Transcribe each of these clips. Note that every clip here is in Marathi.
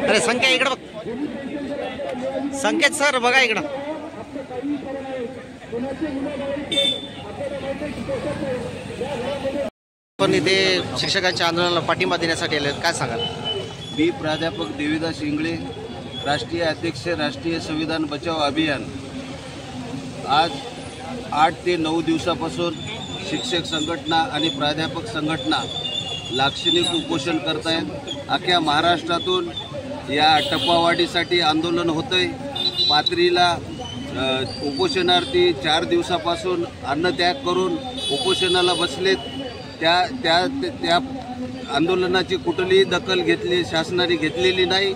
अरे संख्या इकडं बघ, संकेत सर बघा इकडं. पण इथे शिक्षकांच्या आंदोलनाला पाठिंबा देण्यासाठी आले, काय सांगाल? मी प्राध्यापक देवीदास इंगळे, राष्ट्रीय अध्यक्ष, राष्ट्रीय संविधान बचाव अभियान. आज 8 ते 9 दिवसापासून शिक्षक संघटना आणि प्राध्यापक संघटना लाक्षणिक उपोषण करत आहेत. अख्ख्या महाराष्ट्रातून या टप्पावाढीसाठी आंदोलन होतंय. पाथरीला उपोषणार्थी 4 दिवसापासून अन्नत्याग करून उपोषणाला बसलेत. त्या आंदोलनाची कुठलीही दखल शासनाने घेतलेली नाही.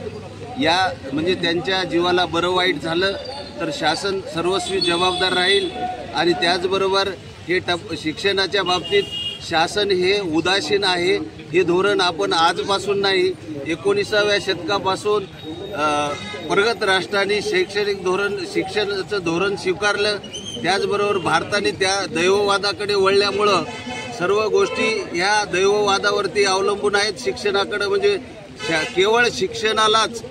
या म्हणजे त्यांच्या जीवाला बरं वाईट झालं तर शासन सर्वस्वी जबाबदार राहील. आणि त्याचबरोबर हे शिक्षणाच्या बाबतीत शासन हे उदासीन आहे. हे धोरण आपण आजपासून नाही, 19व्या शतकापासून प्रगत राष्ट्रांनी शिक्षणाचं धोरण स्वीकारलं. त्याचबरोबर भारताने त्या दैववादाकडे वळल्यामुळं सर्व गोष्टी ह्या दैववादावरती अवलंबून आहेत. शिक्षणाकडे म्हणजे केवळ शिक्षणालाच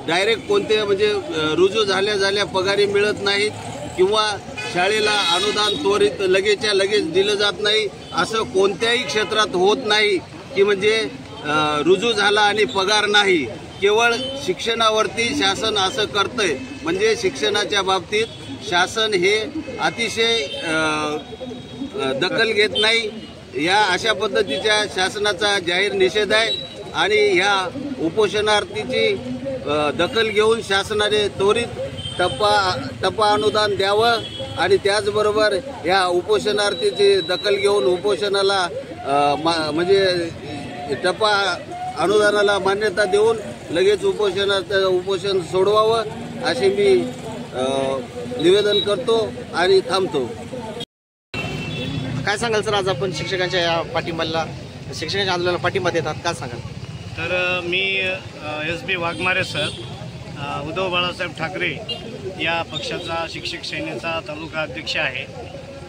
डायरेक्ट कोणते म्हणजे रुजू झाल्या पगारी मिळत नाहीत किंवा शाळेला अनुदान त्वरित लगेचच्या लगेच दिलं जात नाही. असं कोणत्याही क्षेत्रात होत नाही की म्हणजे रुजू झाला आणि पगार नाही. केवळ शिक्षणावरती शासन असं करतंय. म्हणजे शिक्षणाच्या बाबतीत शासन हे अतिशय दखल घेत नाही. या अशा पद्धतीच्या शासनाचा जाहीर निषेध आहे. आणि ह्या उपोषणार्थीची दखल घेऊन शासनाने त्वरित टप्पा अनुदान द्यावं. आणि त्याचबरोबर या उपोषणार्थीची दखल घेऊन उपोषणाला म्हणजे टप्पा अनुदानाला मान्यता देऊन लगेच उपोषण सोडवावं असे मी निवेदन करतो आणि थांबतो. काय सांगाल सर, आज आपण शिक्षकांच्या या शिक्षकांच्या आंदोलनाला पाठिंबा देतात, काय सांगाल? तर मी SB वाघमारे सर, उद्धव बाळासाहेब ठाकरे या पक्षाचा शिक्षक सेनेचा तालुका अध्यक्ष आहे.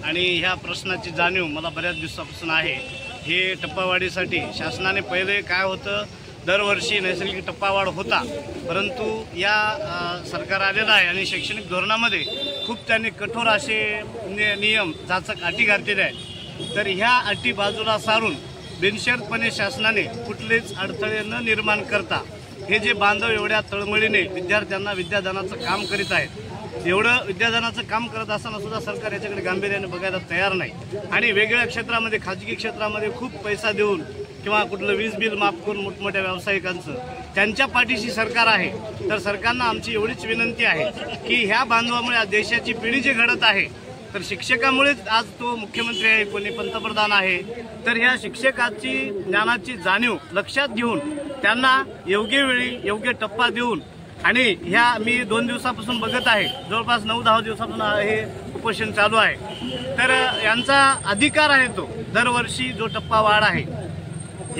आणि ह्या प्रश्नाची जाणीव मला बऱ्याच दिवसापासून आहे. हे टप्पावाढीसाठी शासनाने पहिले काय होतं, दरवर्षी नैसर्गिक टप्पावाढ होता, परंतु या सरकार आलेलं आहे आणि शैक्षणिक धोरणामध्ये खूप त्यांनी कठोर असे नियम जाचक अटी घातलेले आहेत. तर ह्या अटी बाजूला सारून बिनशर्तपणे शासनाने कुठलेच अडथळे न निर्माण करता हे जे बांधव एवढ्या तळमळीने विद्यार्थ्यांना विद्यादानाचं काम करीत आहेत, एवढं विद्यादानाचं काम करत असताना सुद्धा सरकार याच्याकडे गांभीर्याने बघायला तयार नाही. आणि वेगवेगळ्या क्षेत्रामध्ये, खाजगी क्षेत्रामध्ये खूप पैसा देऊन किंवा कुठलं वीज बिल माफ करून मोठमोठ्या व्यावसायिकांचं त्यांच्या पाठीशी सरकार आहे. तर सरकारनं आमची एवढीच विनंती आहे की ह्या बांधवामुळे देशाची पिढी जी घडत आहे, तर शिक्षकामुळेच आज तो मुख्यमंत्री आहे, कोणी पंतप्रधान आहे. तर ह्या शिक्षकाची ज्ञानाची जाणीव लक्षात घेऊन त्यांना योग्य वेळी योग्य टप्पा देऊन, आणि ह्या मी 2 दिवसापासून बघत आहे, जवळपास 9-10 दिवसापासून हे उपोषण चालू आहे. तर यांचा अधिकार आहे तो दरवर्षी जो टप्पा वाढ आहे.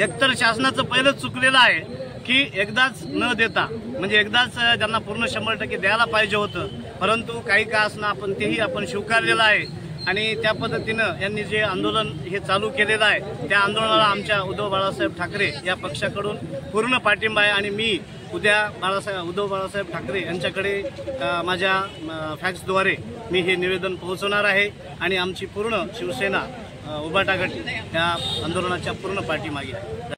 एकतर शासनाचं पहिलंच चुकलेलं आहे की एकदाच न देता, म्हणजे एकदाच ज्यांना पूर्ण 100% द्यायला पाहिजे होतं, परंतु काही का असणं आपण तेही आपण स्वीकारलेलं आहे. आणि त्या पद्धतीनं यांनी जे आंदोलन हे चालू केलेलं आहे, त्या आंदोलनाला आमच्या उद्धव बाळासाहेब ठाकरे या पक्षाकडून पूर्ण पाठिंबा आहे. आणि मी उद्या उद्धव बाळासाहेब ठाकरे यांच्याकडे माझ्या फॅक्सद्वारे मी हे निवेदन पोहोचवणार आहे. आणि आमची पूर्ण शिवसेना उभाटा गट या आंदोलनाच्या पूर्ण पाठीमागे आहे.